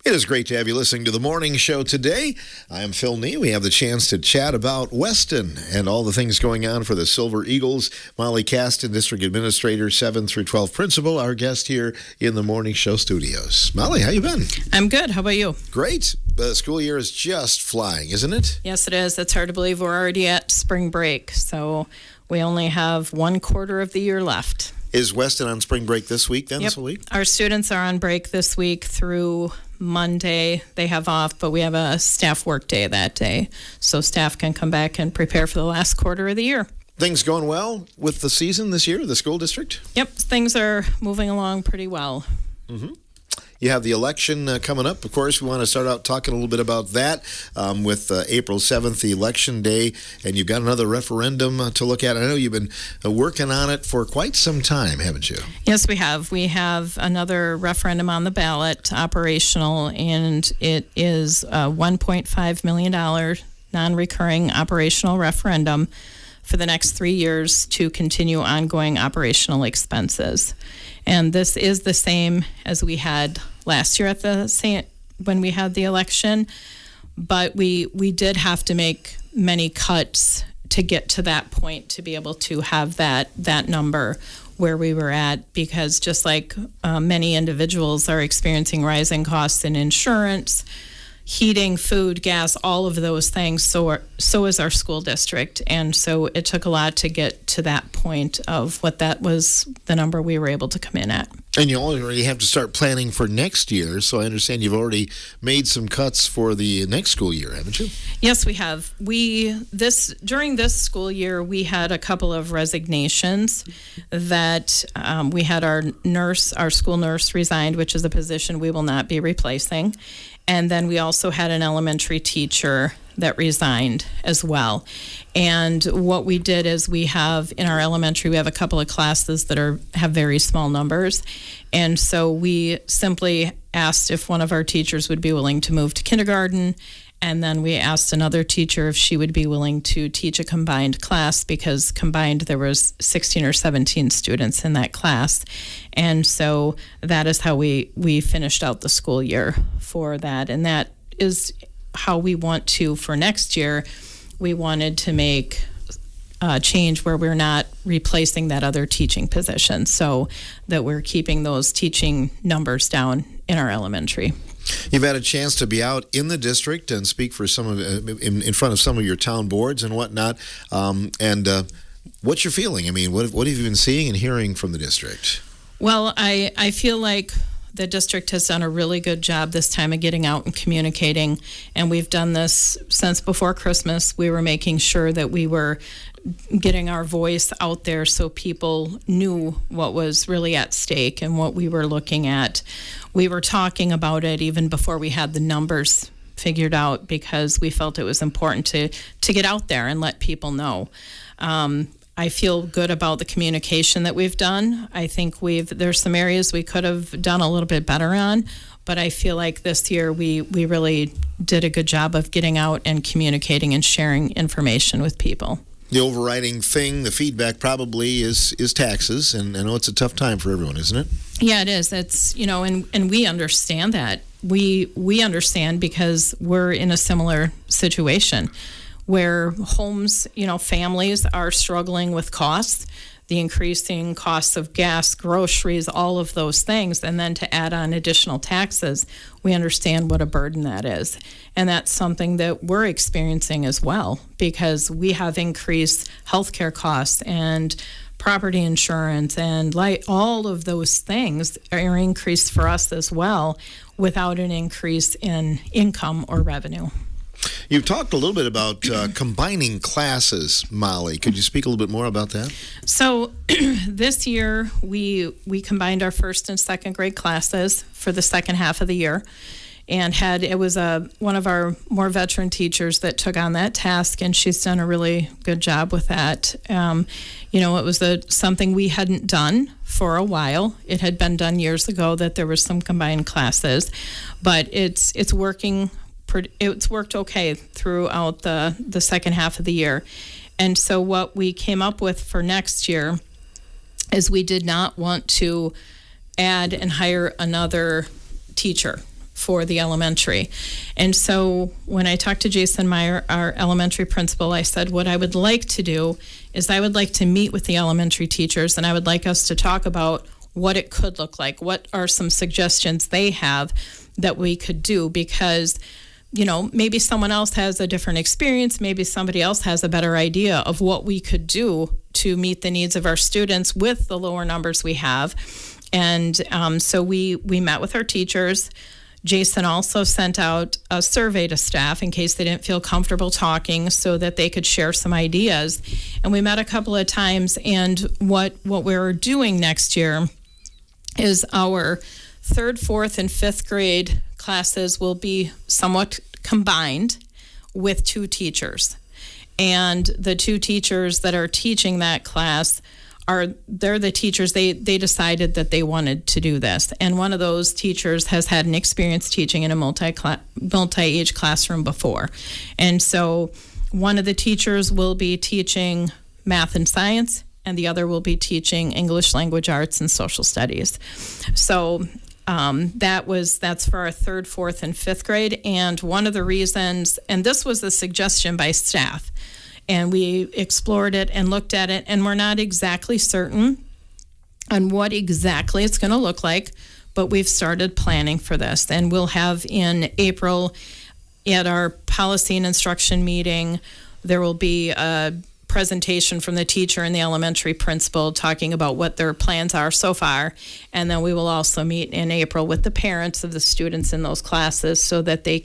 It is great to have you listening to the morning show today. I am Phil Nee. We have the chance to chat about Weston and all the things going on for the Silver Eagles. Molly Caston, District Administrator, 7 through 12 Principal, our guest here in the morning show studios. Molly, how you been? I'm good. How about you? Great. The school year is just flying, isn't it? Yes, it is. It's hard to believe we're already at spring break, so we only have one quarter of the year left. Is Weston on spring break this week then? Yep. This week? Our students are on break this week through Monday. They have off, but we have a staff work day that day, so staff can come back and prepare for the last quarter of the year. Things going well with the season this year, the school district? Yep, things are moving along pretty well. Mm-hmm. You have the election coming up. Of course, we want to start out talking a little bit about that with April 7th, the election day, and you've got another referendum to look at. I know you've been working on it for quite some time, haven't you? Yes, we have. We have another referendum on the ballot, operational, and it is a $1.5 million non-recurring operational referendum for the next 3 years to continue ongoing operational expenses. And this is the same as we had last year at when we had the election, but we did have to make many cuts to get to that point to be able to have that number where we were at, because just like many individuals are experiencing rising costs in insurance, heating, food, gas, all of those things, so is our school district. And so it took a lot to get to that point of what that was the number we were able to come in at. And you already have to start planning for next year, so I understand you've already made some cuts for the next school year, haven't you? Yes, we have. During this school year, we had a couple of resignations that we had our school nurse resigned, which is a position we will not be replacing. And then we also had an elementary teacher that resigned as well. And what we did is we have in our elementary, we have a couple of classes that have very small numbers. And so we simply asked if one of our teachers would be willing to move to kindergarten. And then we asked another teacher if she would be willing to teach a combined class, because combined there was 16 or 17 students in that class. And so that is how we finished out the school year for that. And that is how we want to, for next year, we wanted to make a change where we're not replacing that other teaching position, so that we're keeping those teaching numbers down in our elementary. You've had a chance to be out in the district and speak for in front of some of your town boards and whatnot. What's your feeling? I mean, what have you been seeing and hearing from the district? Well, I feel like the district has done a really good job this time of getting out and communicating, and we've done this since before Christmas. We were making sure that we were getting our voice out there so people knew what was really at stake and what we were looking at. We were talking about it even before we had the numbers figured out, because we felt it was important to get out there and let people know. I feel good about the communication that we've done. I think there's some areas we could have done a little bit better on, but I feel like this year we really did a good job of getting out and communicating and sharing information with people. The overriding thing, the feedback probably is taxes, and I know it's a tough time for everyone, isn't it? Yeah, it is. It's, and we understand that. We understand because we're in a similar situation where homes, families are struggling with costs, the increasing costs of gas, groceries, all of those things, and then to add on additional taxes, we understand what a burden that is. And that's something that we're experiencing as well, because we have increased healthcare costs and property insurance, and all of those things are increased for us as well without an increase in income or revenue. You've talked a little bit about combining classes, Molly. Could you speak a little bit more about that? So this year we combined our first and second grade classes for the second half of the year, and it was one of our more veteran teachers that took on that task, and she's done a really good job with that. It was something we hadn't done for a while. It had been done years ago that there were some combined classes, but it's working. It's worked okay throughout the second half of the year. And so what we came up with for next year is we did not want to add and hire another teacher for the elementary. And so when I talked to Jason Meyer, our elementary principal, I said, what I would like to do is I would like to meet with the elementary teachers, and I would like us to talk about what it could look like. What are some suggestions they have that we could do? Because, maybe someone else has a different experience. Maybe somebody else has a better idea of what we could do to meet the needs of our students with the lower numbers we have. And so we met with our teachers. Jason also sent out a survey to staff in case they didn't feel comfortable talking so that they could share some ideas. And we met a couple of times, and what we're doing next year is our 3rd, 4th, and 5th grade classes will be somewhat combined with 2 teachers. And the 2 teachers that are teaching that class they're the teachers, they decided that they wanted to do this. And one of those teachers has had an experience teaching in a multi-age classroom before. And so one of the teachers will be teaching math and science, and the other will be teaching English language arts and social studies. So that's for our 3rd, 4th, and 5th grade. And one of the reasons, and this was a suggestion by staff, and we explored it and looked at it, and we're not exactly certain on what exactly it's going to look like, but we've started planning for this. And we'll have in April at our policy and instruction meeting, there will be a presentation from the teacher and the elementary principal talking about what their plans are so far. And then we will also meet in April with the parents of the students in those classes so that they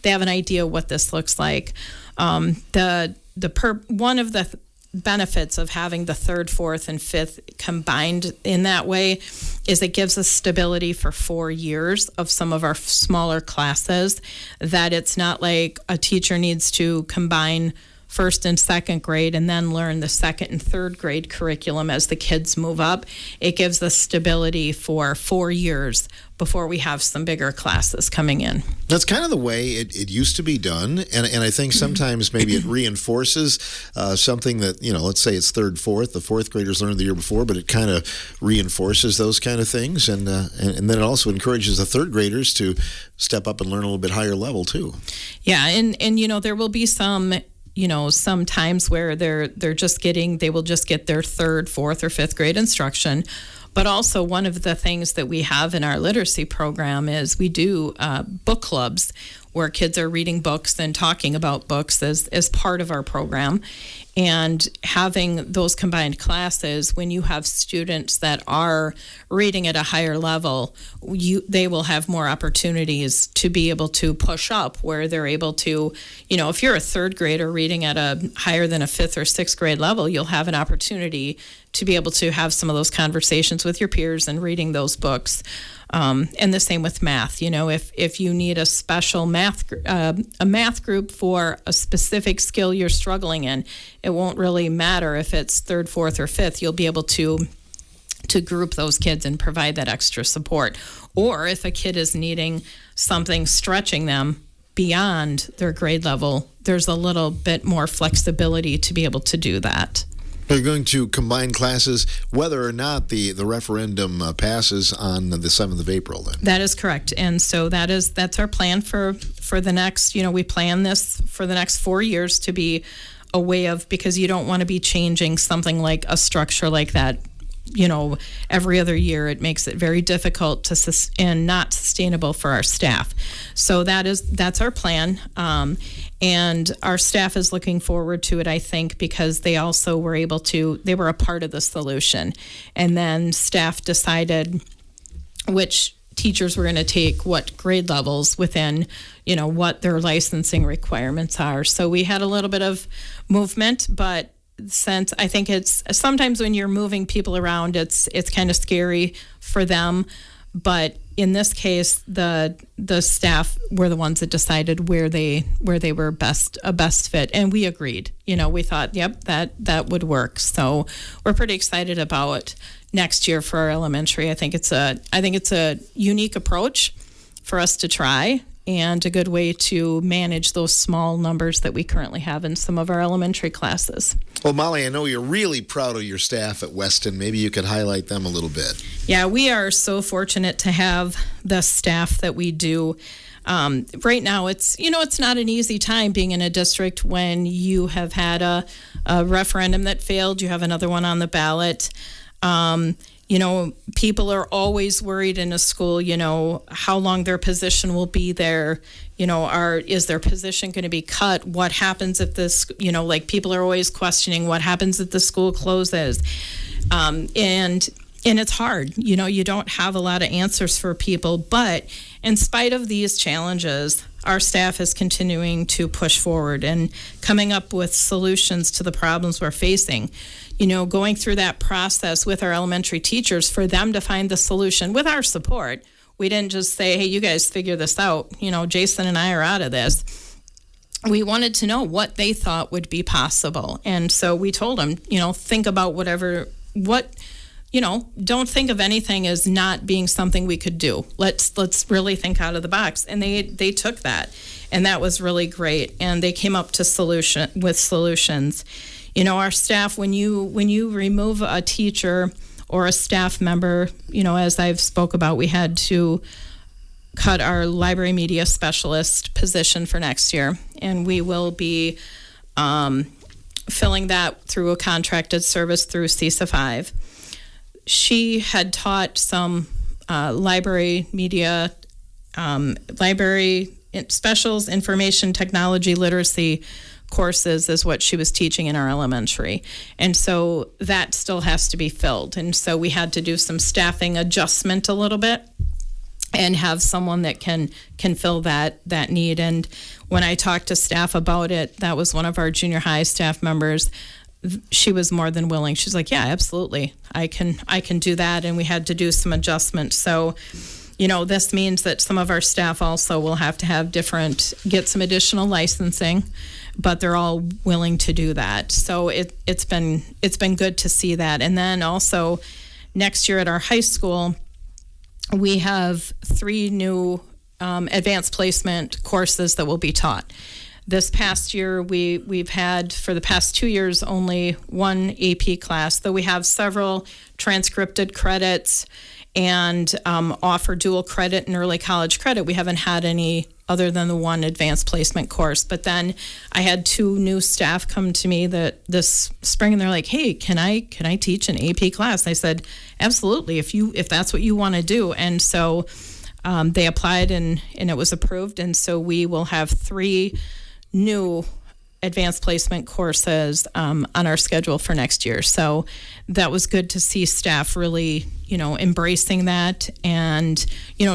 have an idea what this looks like. One of the benefits of having the 3rd, 4th, and 5th combined in that way is it gives us stability for 4 years of some of our smaller classes, that it's not like a teacher needs to combine 1st and 2nd grade and then learn the 2nd and 3rd grade curriculum as the kids move up. It gives us stability for 4 years before we have some bigger classes coming in. That's kind of the way it used to be done, and I think sometimes maybe it reinforces something that, let's say it's 3rd, 4th, the 4th graders learned the year before, but it kind of reinforces those kind of things, and then it also encourages the 3rd graders to step up and learn a little bit higher level too. Yeah, and there will be some times where they will just get their 3rd, 4th, or 5th grade instruction. But also one of the things that we have in our literacy program is we do book clubs where kids are reading books and talking about books as part of our program. And having those combined classes, when you have students that are reading at a higher level, they will have more opportunities to be able to push up where they're able to, if you're a 3rd grader reading at a higher than a 5th or 6th grade level, you'll have an opportunity to be able to have some of those conversations with your peers and reading those books. And the same with math. If you need a special math group for a specific skill you're struggling in, it won't really matter if it's 3rd, 4th, or 5th. You'll be able to group those kids and provide that extra support. Or if a kid is needing something stretching them beyond their grade level, there's a little bit more flexibility to be able to do that. They're going to combine classes whether or not the referendum passes on the 7th of April then. That is correct. And so that's our plan for the next, we plan this for the next 4 years to be a way of, because you don't want to be changing something like a structure like that, every other year. It makes it very difficult and not sustainable for our staff. So that's our plan. And our staff is looking forward to it, I think, because they also were they were a part of the solution. And then staff decided which teachers were going to take what grade levels within, what their licensing requirements are. So we had a little bit of movement, but since I think it's sometimes when you're moving people around, it's kind of scary for them. But in this case, the staff were the ones that decided where they were a best fit, and we agreed. We thought, yep, that would work. So we're pretty excited about next year for our elementary. I think it's a unique approach for us to try, and a good way to manage those small numbers that we currently have in some of our elementary classes. Well, Molly, I know you're really proud of your staff at Weston. Maybe you could highlight them a little bit. Yeah, we are so fortunate to have the staff that we do. Right now, it's not an easy time being in a district when you have had a referendum that failed. You have another one on the ballot. People are always worried in a school, how long their position will be there. Is their position going to be cut? What happens if this, people are always questioning what happens if the school closes. And it's hard, you don't have a lot of answers for people, but in spite of these challenges, our staff is continuing to push forward and coming up with solutions to the problems we're facing. Going through that process with our elementary teachers for them to find the solution with our support. We didn't just say, hey, you guys figure this out. Jason and I are out of this. We wanted to know what they thought would be possible. And so we told them, think about don't think of anything as not being something we could do. Let's really think out of the box. And they took that, and that was really great. And they came up to solutions. Our staff, when you remove a teacher or a staff member, as I've spoke about, we had to cut our library media specialist position for next year, and we will be filling that through a contracted service through CISA 5. She had taught some library media, library specials, information technology literacy courses is what she was teaching in our elementary. And so that still has to be filled. And so we had to do some staffing adjustment a little bit and have someone that can fill that need. And when I talked to staff about it, that was one of our junior high staff members. She was more than willing. She's like, yeah, absolutely. I can do that. And we had to do some adjustments. So, this means that some of our staff also will have to get some additional licensing, but they're all willing to do that. So it's been good to see that. And then also next year at our high school, we have 3 new advanced placement courses that will be taught. This past year, we've had, for the past 2 years, only one AP class, though we have several transcripted credits and offer dual credit and early college credit. We haven't had any other than the one advanced placement course. But then I had 2 new staff come to me this spring, and they're like, hey, can I teach an AP class? And I said, absolutely, if that's what you want to do. And so they applied and it was approved. And so we will have 3 new advanced placement courses on our schedule for next year. So that was good to see staff really, embracing that and,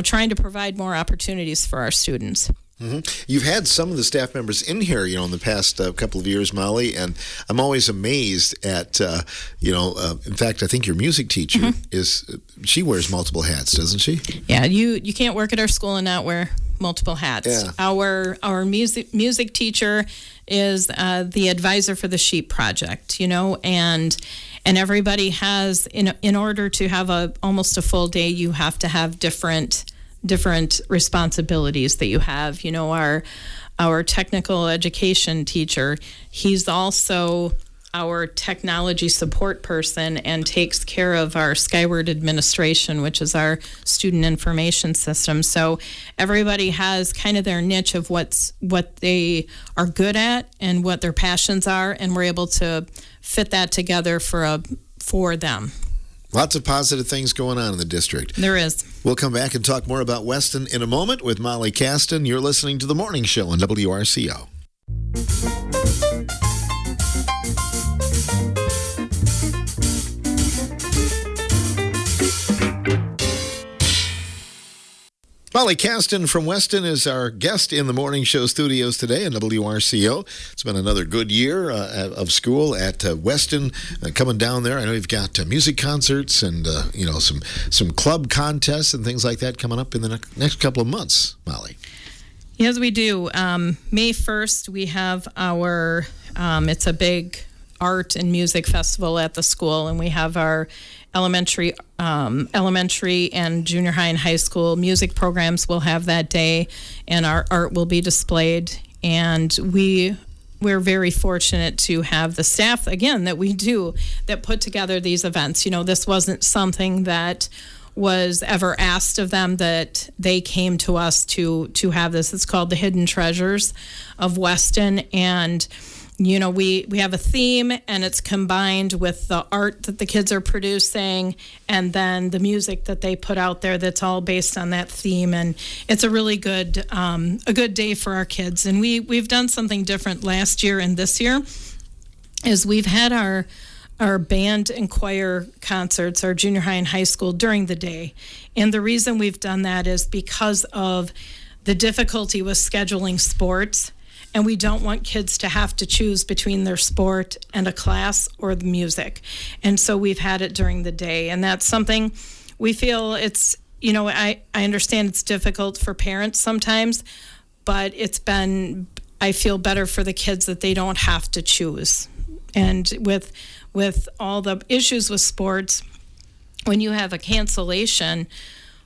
trying to provide more opportunities for our students. Mm-hmm. You've had some of the staff members in here, in the past couple of years, Molly, and I'm always amazed at, in fact, I think your music teacher she wears multiple hats, doesn't she? Yeah, you can't work at our school and not wear multiple hats. Yeah. Our music teacher is the advisor for the SHEEP project, and everybody has, in order to have almost a full day, you have to have different responsibilities that you have. Our technical education teacher, he's also our technology support person and takes care of our Skyward administration, which is our student information system. So everybody has kind of their niche of what they are good at and what their passions are, and we're able to fit that together for them. Lots of positive things going on in the district. There is. We'll come back and talk more about Weston in a moment with Molly Caston. You're listening to The Morning Show on WRCO. Molly Caston from Weston is our guest in the Morning Show studios today in WRCO. It's been another good year of school at Weston. Coming down there, I know you've got music concerts and some club contests and things like that coming up in the next couple of months, Molly. Yes, we do. May 1st, we have it's a big art and music festival at the school, and we have our elementary and junior high and high school music programs will have that day, and our art will be displayed. And we're very fortunate to have the staff, again, that we do, that put together these events. This wasn't something that was ever asked of them, that they came to us to have this. It's called the Hidden Treasures of Weston. And we have a theme, and it's combined with the art that the kids are producing, and then the music that they put out there that's all based on that theme. And it's a really good day for our kids. And we've done something different last year and this year, is we've had our band and choir concerts, our junior high and high school, during the day. And the reason we've done that is because of the difficulty with scheduling sports. And we don't want kids to have to choose between their sport and a class or the music. And so we've had it during the day. And that's something we feel it's, I understand it's difficult for parents sometimes, but I feel better for the kids that they don't have to choose. And with all the issues with sports, when you have a cancellation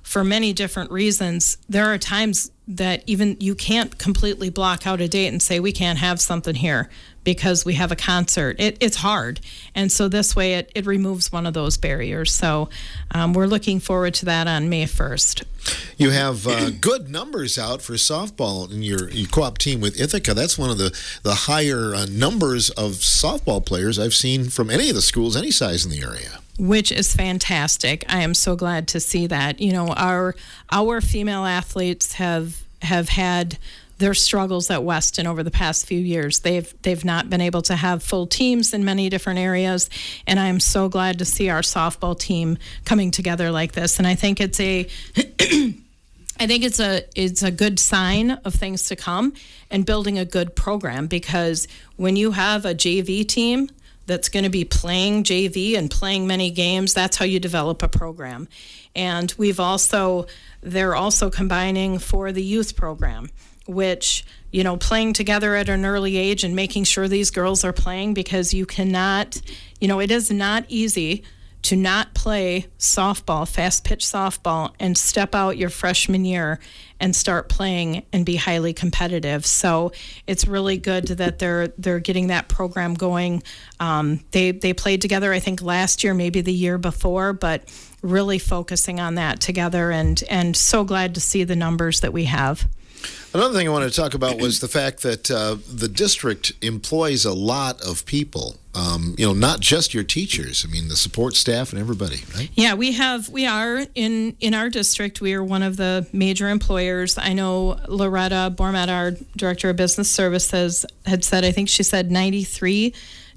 for many different reasons, there are times that even you can't completely block out a date and say, we can't have something here because we have a concert. It's hard. And so this way it removes one of those barriers. So we're looking forward to that on May 1st. You have good numbers out for softball in your co-op team with Ithaca. That's one of the higher numbers of softball players I've seen from any of the schools, any size in the area. Which is fantastic. I am so glad to see that. Our female athletes have had their struggles at Weston over the past few years. They've not been able to have full teams in many different areas, and I am so glad to see our softball team coming together like this. And I think it's a good sign of things to come and building a good program, because when you have a JV team that's going to be playing JV and playing many games, that's how you develop a program. And they're also combining for the youth program, which, playing together at an early age and making sure these girls are playing, because you cannot, it is not easy to not play softball, fast pitch softball, and step out your freshman year and start playing and be highly competitive. So it's really good that they're getting that program going. They played together, I think, last year, maybe the year before, but really focusing on that together, and so glad to see the numbers that we have. Another thing I wanted to talk about was the fact that the district employs a lot of people, not just your teachers. I mean, the support staff and everybody, right? Yeah, we are in our district, we are one of the major employers. I know Loretta Bormet, our Director of Business Services, had said, I think she said 93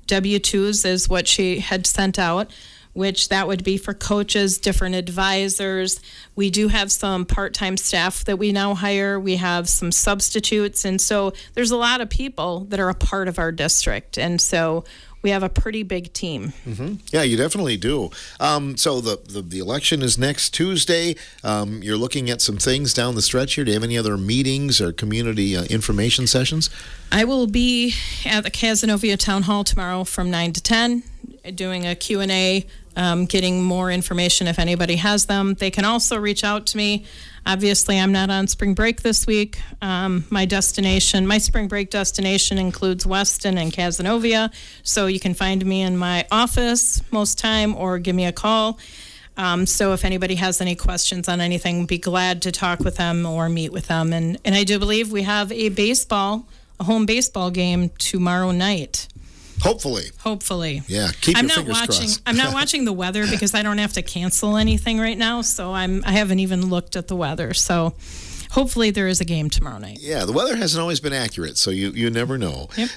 W-2s is what she had sent out, which that would be for coaches, different advisors. We do have some part-time staff that we now hire. We have some substitutes. And so there's a lot of people that are a part of our district. And so we have a pretty big team. Mm-hmm. Yeah, you definitely do. So the election is next Tuesday. You're looking at some things down the stretch here. Do you have any other meetings or community information sessions? I will be at the Cazenovia Town Hall tomorrow from 9 to 10 doing a Q&A, getting more information if anybody has them. They can also reach out to me. Obviously, I'm not on spring break this week. My spring break destination includes Weston and Cazenovia, so you can find me in my office most time or give me a call. So if anybody has any questions on anything, be glad to talk with them or meet with them. And I do believe we have a home baseball game tomorrow night. Hopefully. Yeah, keep your fingers crossed. I'm not watching the weather because I don't have to cancel anything right now, so I haven't even looked at the weather. So hopefully there is a game tomorrow night. Yeah, the weather hasn't always been accurate, so you never know. Yep.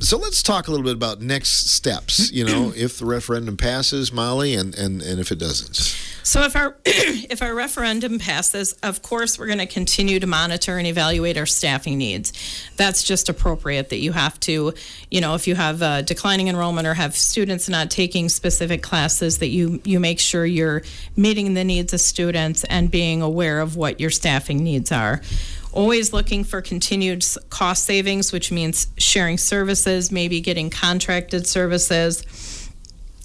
So let's talk a little bit about next steps, if the referendum passes, Molly, and if it doesn't. So if our referendum passes, of course, we're going to continue to monitor and evaluate our staffing needs. That's just appropriate that you have to, if you have declining enrollment or have students not taking specific classes, that you make sure you're meeting the needs of students and being aware of what your staffing needs are. Always looking for continued cost savings, which means sharing services, maybe getting contracted services.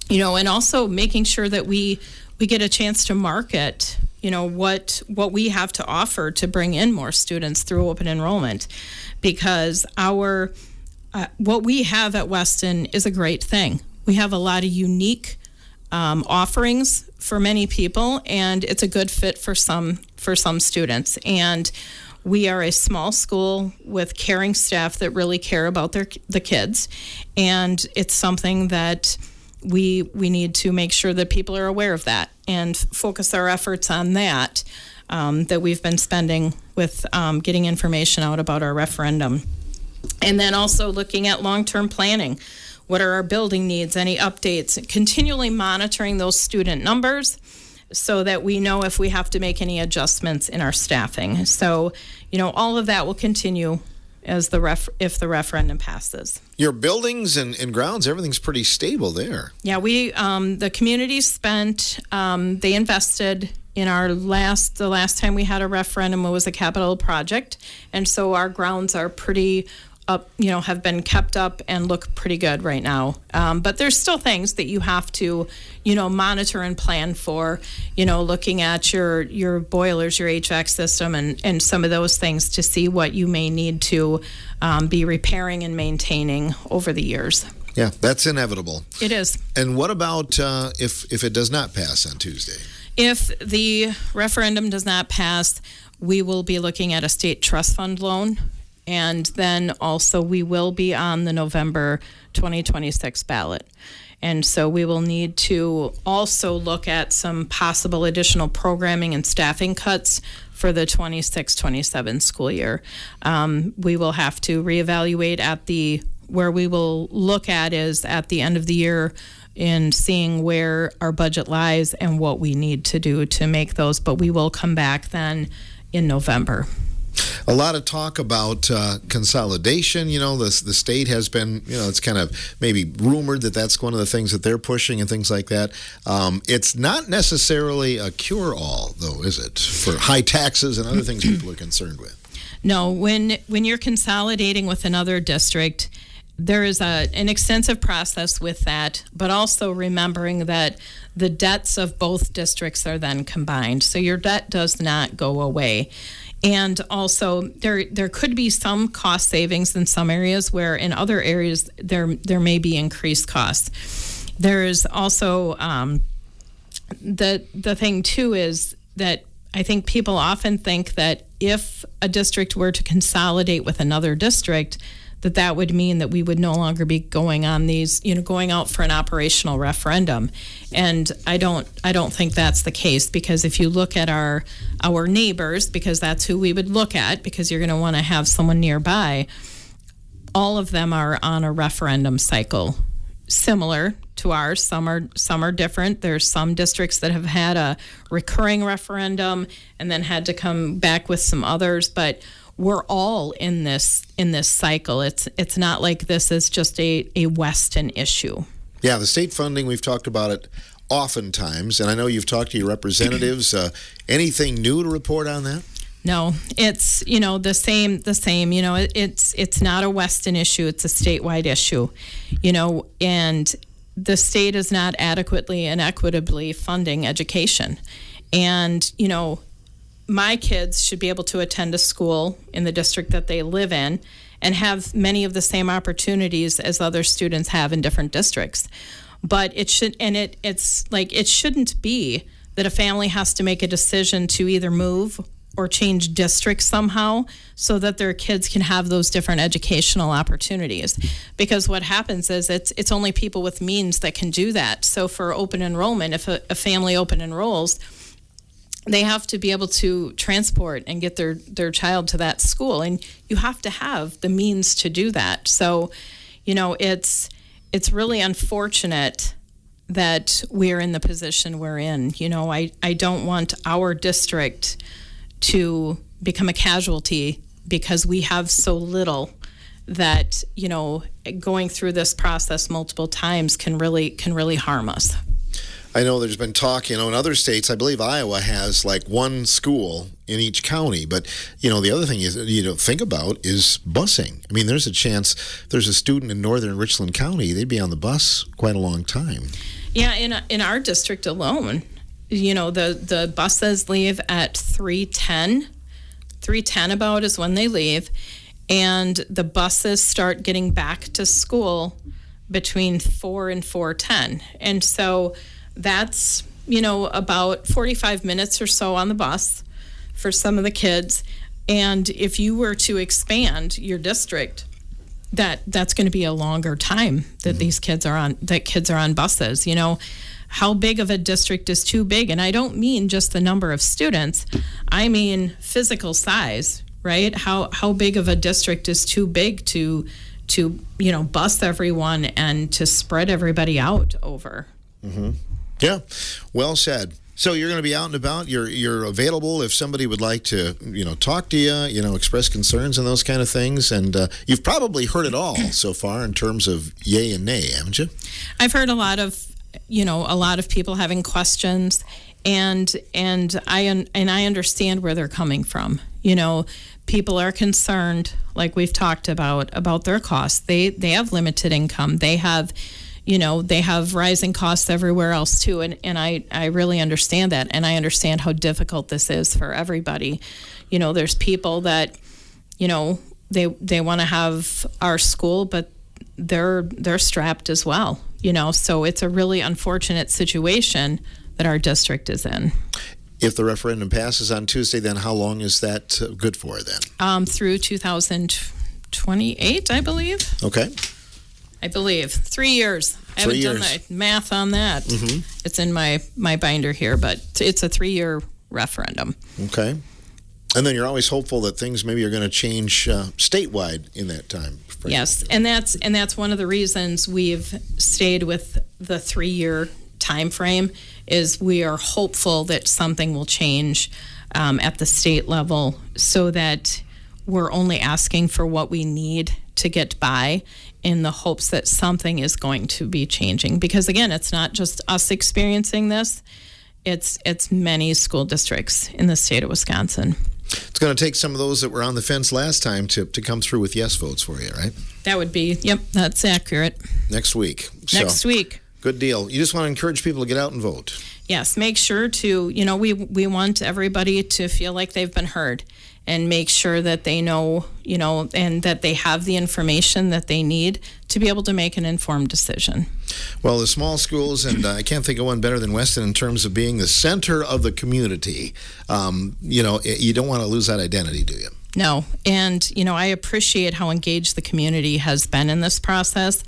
and also making sure that we get a chance to market, what we have to offer to bring in more students through open enrollment, because what we have at Weston is a great thing. We have a lot of unique offerings for many people, and it's a good fit for some students. And we are a small school with caring staff that really care about the kids, and it's something that we need to make sure that people are aware of that and focus our efforts on that we've been spending with getting information out about our referendum. And then also looking at long-term planning. What are our building needs, any updates, continually monitoring those student numbers so that we know if we have to make any adjustments in our staffing. So, all of that will continue as if the referendum passes. Your buildings and grounds, everything's pretty stable there. Yeah, the community spent, they invested in the last time we had a referendum, it was a capital project. And so our grounds are pretty up, have been kept up and look pretty good right now. But there's still things that you have to, monitor and plan for, looking at your boilers, your HVAC system, and some of those things to see what you may need to be repairing and maintaining over the years. Yeah, that's inevitable. It is. And what about if it does not pass on Tuesday? If the referendum does not pass, we will be looking at a state trust fund loan. And then also we will be on the November 2026 ballot. And so we will need to also look at some possible additional programming and staffing cuts for the 26-27 school year. We will have to reevaluate where we will look at is at the end of the year in seeing where our budget lies and what we need to do to make those. But we will come back then in November. A lot of talk about consolidation. The state has been, it's kind of maybe rumored that that's one of the things that they're pushing and things like that. It's not necessarily a cure-all, though, is it, for high taxes and other things people are concerned with? No, when you're consolidating with another district, there is an extensive process with that, but also remembering that the debts of both districts are then combined. So your debt does not go away. And also, there could be some cost savings in some areas where in other areas there may be increased costs. There is also the thing too is that I think people often think that if a district were to consolidate with another district, that would mean that we would no longer be going on these, going out for an operational referendum. And I don't think that's the case, because if you look at our neighbors, because that's who we would look at, because you're going to want to have someone nearby, all of them are on a referendum cycle similar to ours. Some are different. There's some districts that have had a recurring referendum and then had to come back with some others, but we're all in this cycle. It's not like this is just a Weston issue. Yeah, the state funding, we've talked about it oftentimes, and I know you've talked to your representatives. Anything new to report on that? No, it's the same. It's not a Weston issue. It's a statewide issue. And the state is not adequately and equitably funding education, and my kids should be able to attend a school in the district that they live in and have many of the same opportunities as other students have in different districts. But it shouldn't be that a family has to make a decision to either move or change districts somehow so that their kids can have those different educational opportunities. Because what happens is it's only people with means that can do that. So for open enrollment, if a family open enrolls, they have to be able to transport and get their child to that school, and you have to have the means to do that. So, it's really unfortunate that we're in the position we're in. I don't want our district to become a casualty because we have so little that, going through this process multiple times can really harm us. I know there's been talk, in other states. I believe Iowa has like one school in each county. But, the other thing is you don't think about is busing. I mean, there's a chance there's a student in northern Richland County, they'd be on the bus quite a long time. Yeah, in our district alone, the buses leave at 3:10. 3:10 about is when they leave, and the buses start getting back to school between 4 and 4:10. And so that's, about 45 minutes or so on the bus for some of the kids. And if you were to expand your district, that's going to be a longer time that these kids are on buses. How big of a district is too big? And I don't mean just the number of students. I mean physical size, right? How big of a district is too big to bus everyone and to spread everybody out over? Mm-hmm. Yeah, well said. So you're going to be out and about. You're available if somebody would like to, talk to you, express concerns and those kind of things. And you've probably heard it all so far in terms of yay and nay, haven't you? I've heard a lot of people having questions, and I understand where they're coming from. People are concerned, like we've talked about their costs. They have limited income. They have rising costs everywhere else too, and I really understand that, and I understand how difficult this is for everybody. There's people that, they want to have our school, but they're strapped as well. So it's a really unfortunate situation that our district is in. If the referendum passes on Tuesday, then how long is that good for then? Through 2028, I believe. Okay. I believe 3 years. I haven't done the math on that. Mm-hmm. It's in my binder here, but it's a 3-year referendum. Okay. And then you're always hopeful that things maybe are going to change statewide in that time. Yes, and that's one of the reasons we've stayed with the 3-year time frame, is we are hopeful that something will change at the state level, so that we're only asking for what we need to get by, in the hopes that something is going to be changing. Because again, it's not just us experiencing this, it's many school districts in the state of Wisconsin. It's going to take some of those that were on the fence last time to come through with yes votes for you, right? That would be, yep, that's accurate. Next week. Next week. Good deal. You just want to encourage people to get out and vote. Yes, make sure to, we want everybody to feel like they've been heard, and make sure that they know, and that they have the information that they need to be able to make an informed decision. Well, the small schools, and I can't think of one better than Weston in terms of being the center of the community. You don't want to lose that identity, do you? No, and, I appreciate how engaged the community has been in this process.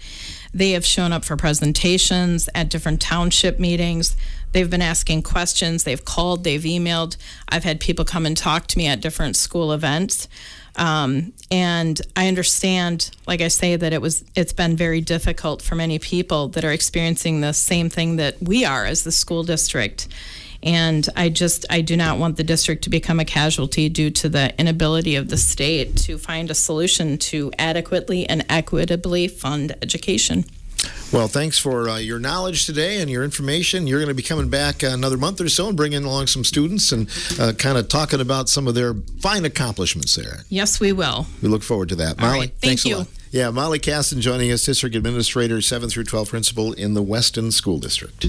They have shown up for presentations at different township meetings. They've been asking questions. They've called. They've emailed. I've had people come and talk to me at different school events. And I understand, like I say, that it's been very difficult for many people that are experiencing the same thing that we are as the school district. And I do not want the district to become a casualty due to the inability of the state to find a solution to adequately and equitably fund education. Well, thanks for your knowledge today and your information. You're going to be coming back another month or so and bringing along some students and kind of talking about some of their fine accomplishments there. Yes, we will. We look forward to that. All Molly, right, thanks you. a lot. Yeah, Molly Caston joining us, District Administrator, 7 through 12 Principal in the Weston School District.